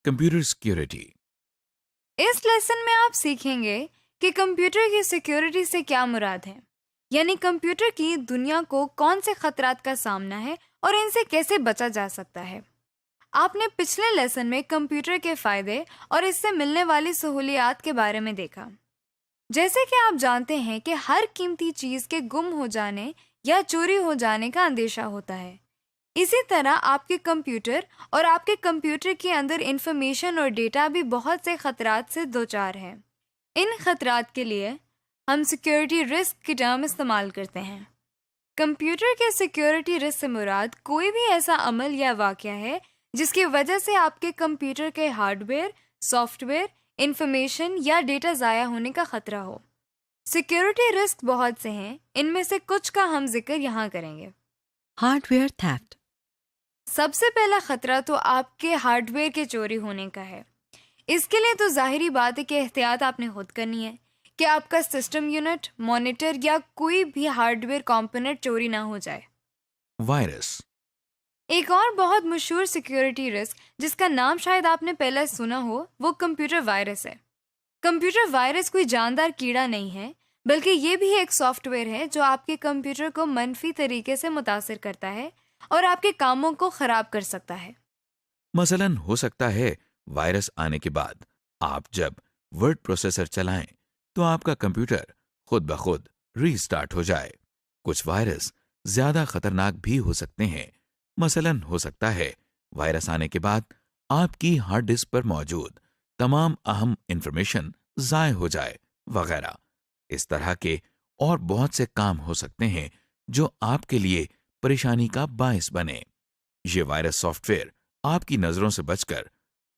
Computer security. इस lesson में आप सीखेंगे कि कंप्यूटर की सिक्योरिटी से क्या मुराद है, यानी कंप्यूटर की दुनिया को कौन से खतरात का सामना है और इनसे कैसे बचा जा सकता है। आपने पिछले लेसन में कंप्यूटर के फायदे और इससे मिलने वाली सहूलियात के बारे में देखा। जैसे कि आप जानते हैं कि हर कीमती चीज के गुम हो जाने या चोरी हो जाने का अंदेशा होता है। इसी तरह आपके कंप्यूटर और आपके कंप्यूटर के अंदर इंफॉर्मेशन और डेटा भी बहुत से खतरात से दोचार है। इन खतरात के लिए हम सिक्योरिटी रिस्क की टर्म इस्तेमाल करते हैं। कंप्यूटर के सिक्योरिटी रिस्क से मुराद कोई भी ऐसा अमल या वाक़या है जिसकी वजह से आपके कंप्यूटर के हार्डवेयर, सॉफ्टवेयर, इंफॉर्मेशन या डेटा ज़ाया होने का खतरा हो। सिक्योरिटी रिस्क बहुत से हैं, इनमें से कुछ का हम जिक्र यहाँ करेंगे। Hardware theft. सबसे पहला खतरा तो आपके हार्डवेयर के चोरी होने का है। इसके लिए तो जाहिरी बात है कि एहतियात आपने खुद करनी है कि आपका सिस्टम यूनिट, मॉनिटर या कोई भी हार्डवेयर कंपोनेंट चोरी ना हो जाए। वायरस। एक और बहुत मशहूर सिक्योरिटी रिस्क जिसका नाम शायद आपने पहले सुना हो, वो कंप्यूटर वायरस है। कंप्यूटर वायरस कोई जानदार कीड़ा नहीं है, बल्कि ये भी एक सॉफ्टवेयर है जो आपके कंप्यूटर को मनफी तरीके से मुतासिर करता है और आपके कामों को खराब कर सकता है। मसलन हो सकता है वायरस आने के बाद आप जब वर्ड प्रोसेसर चलाएं तो आपका कंप्यूटर खुद ब खुद रीस्टार्ट हो जाए। कुछ वायरस ज्यादा खतरनाक भी हो सकते हैं। मसलन हो सकता है वायरस आने के बाद आपकी हार्ड डिस्क पर मौजूद तमाम अहम इंफॉर्मेशन ज़ाय हो जाए वगैरह। इस तरह के और बहुत से काम हो सकते हैं जो आपके लिए परेशानी का बायस बने। ये वायरस सॉफ्टवेयर आपकी नजरों से बचकर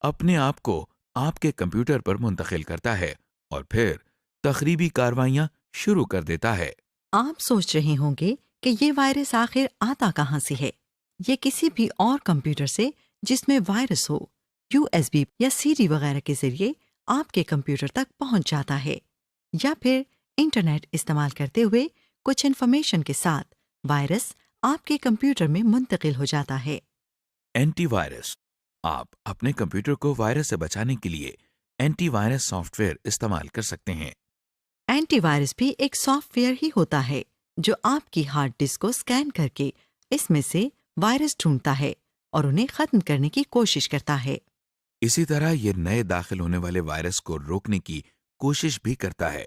अपने आप को आपके कंप्यूटर पर मुंतकिल करता है और फिर तखरीबी कार्रवाइयां शुरू कर देता है। आप सोच रहे होंगे कि ये वायरस आखिर आता कहाँ से है। ये किसी भी और कंप्यूटर से जिसमें वायरस हो, USB या CD वगैरह के जरिए आपके कंप्यूटर तक पहुंच जाता है, या फिर इंटरनेट इस्तेमाल करते हुए कुछ इन्फॉर्मेशन के साथ वायरस आपके कंप्यूटर में मुंतकिल हो जाता है। एंटीवायरस। आप अपने कंप्यूटर को वायरस से बचाने के लिए एंटीवायरस सॉफ्टवेयर इस्तेमाल कर सकते हैं। एंटीवायरस भी एक सॉफ्टवेयर ही होता है जो आपकी हार्ड डिस्क को स्कैन करके इसमें से वायरस ढूंढता है और उन्हें खत्म करने की कोशिश करता है। इसी तरह ये नए दाखिल होने वाले वायरस को रोकने की कोशिश भी करता है।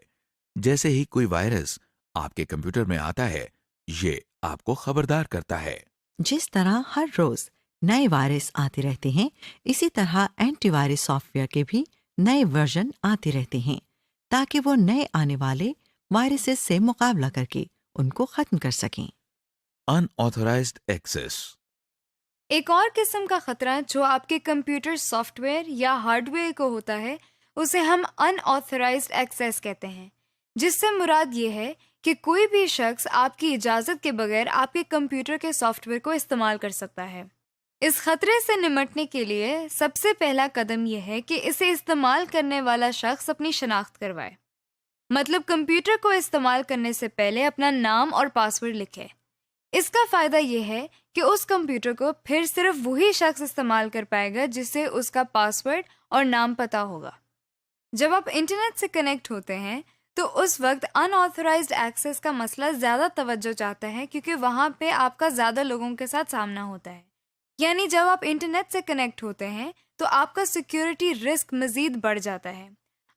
जैसे ही कोई वायरस आपके कंप्यूटर में आता है, ये आपको खबरदार करता है। जिस तरह हर रोज नए वायरस आते रहते हैं, इसी तरह एंटीवायरस सॉफ्टवेयर के भी नए वर्जन आते रहते हैं ताकि वो नए आने वाले वायरसेस से मुकाबला करके उनको खत्म कर सकें। Unauthorised access. एक और किस्म का खतरा जो आपके कंप्यूटर सॉफ्टवेयर या हार्डवेयर को होता है, उसे हम अनऑथराइज्ड एक्सेस कहते हैं, जिससे मुराद ये है कि कोई भी शख्स आपकी इजाज़त के बगैर आपके कंप्यूटर के सॉफ्टवेयर को इस्तेमाल कर सकता है। इस खतरे से निपटने के लिए सबसे पहला कदम यह है कि इसे इस्तेमाल करने वाला शख्स अपनी शनाख्त करवाए। मतलब कंप्यूटर को इस्तेमाल करने से पहले अपना नाम और पासवर्ड लिखे। इसका फ़ायदा यह है कि उस कंप्यूटर को फिर सिर्फ वही शख्स इस्तेमाल कर पाएगा जिसे उसका पासवर्ड और नाम पता होगा। जब आप इंटरनेट से कनेक्ट होते हैं तो उस वक्त अनऑथराइज्ड एक्सेस का मसला ज़्यादा तवज्जो चाहता है, क्योंकि वहाँ पे आपका ज़्यादा लोगों के साथ सामना होता है। यानी जब आप इंटरनेट से कनेक्ट होते हैं तो आपका सिक्योरिटी रिस्क मज़ीद बढ़ जाता है।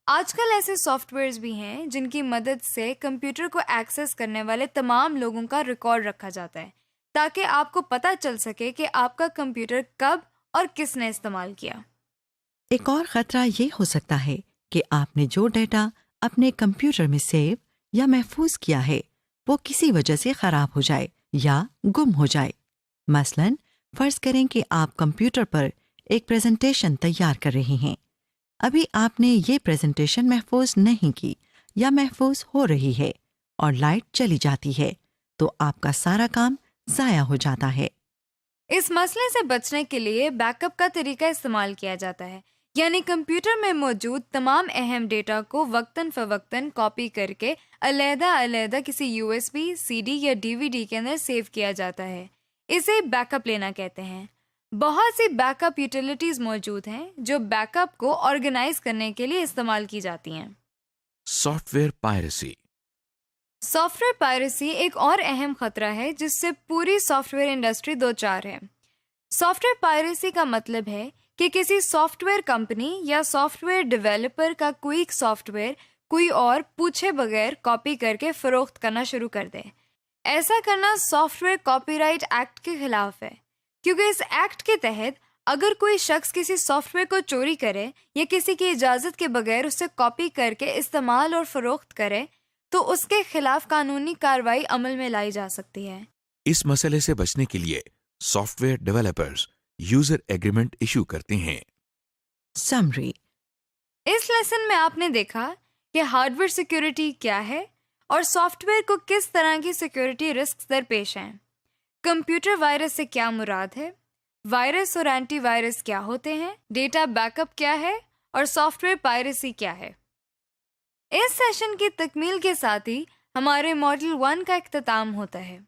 आजकल ऐसे सॉफ्टवेयर्स भी हैं जिनकी मदद से कंप्यूटर को एक्सेस करने वाले तमाम लोगों का रिकॉर्ड रखा जाता है, ताकि आपको पता चल सके कि आपका कंप्यूटर कब और किसने इस्तेमाल किया। एक और खतरा ये हो सकता है कि आपने जो डेटा अपने कंप्यूटर में सेव या महफूज किया है वो किसी वजह से खराब हो जाए या गुम हो जाए। मसलन फर्ज करें कि आप कंप्यूटर पर एक प्रेजेंटेशन तैयार कर रहे हैं। अभी आपने ये प्रेजेंटेशन महफूज नहीं की या महफूज हो रही है और लाइट चली जाती है तो आपका सारा काम ज़ाया हो जाता है। इस मसले से बचने के लिए बैकअप का तरीका इस्तेमाल किया जाता है, यानी कंप्यूटर में मौजूद तमाम अहम डेटा को वक्तन फ़वक्तन कॉपी करके अलग-अलग किसी USB, CD या DVD के अंदर सेव किया जाता है। इसे बैकअप लेना कहते हैं। بہت سی بیک اپ یوٹیلیٹیز موجود ہیں جو بیک اپ کو آرگنائز کرنے کے لیے استعمال کی جاتی ہیں۔ Soft where piracy. Soft where piracy ایک اور اہم خطرہ ہے جس سے پوری سافٹ ویئر انڈسٹری دوچار ہے۔ سافٹ ویئر پائریسی کا مطلب ہے کہ کسی سافٹ ویئر کمپنی یا سافٹ ویئر ڈیولپر کا کوئی سافٹ ویئر کوئی اور پوچھے بغیر کاپی کر کے فروخت کرنا شروع کر دے۔ ایسا کرنا soft where copy right act کے خلاف ہے، کیونکہ اس ایکٹ کے تحت اگر کوئی شخص کسی سافٹ ویئر کو چوری کرے یا کسی کی اجازت کے بغیر اسے کاپی کر کے استعمال اور فروخت کرے تو اس کے خلاف قانونی کارروائی عمل میں لائی جا سکتی ہے۔ اس مسئلے سے بچنے کے لیے soft where developers user agreement issue کرتے ہیں۔ سمری۔ اس لیسن میں آپ نے دیکھا کہ ہارڈ ویئر سیکیورٹی کیا ہے اور سافٹ ویئر کو کس طرح کی سیکیورٹی رسک درپیش ہیں۔ کمپیوٹر وائرس سے کیا مراد ہے، وائرس اور اینٹی وائرس کیا ہوتے ہیں، ڈیٹا بیک اپ کیا ہے اور سافٹ ویئر پائریسی کیا ہے۔ اس سیشن کی تکمیل کے ساتھ ہی ہمارے ماڈل 1 کا اختتام ہوتا ہے۔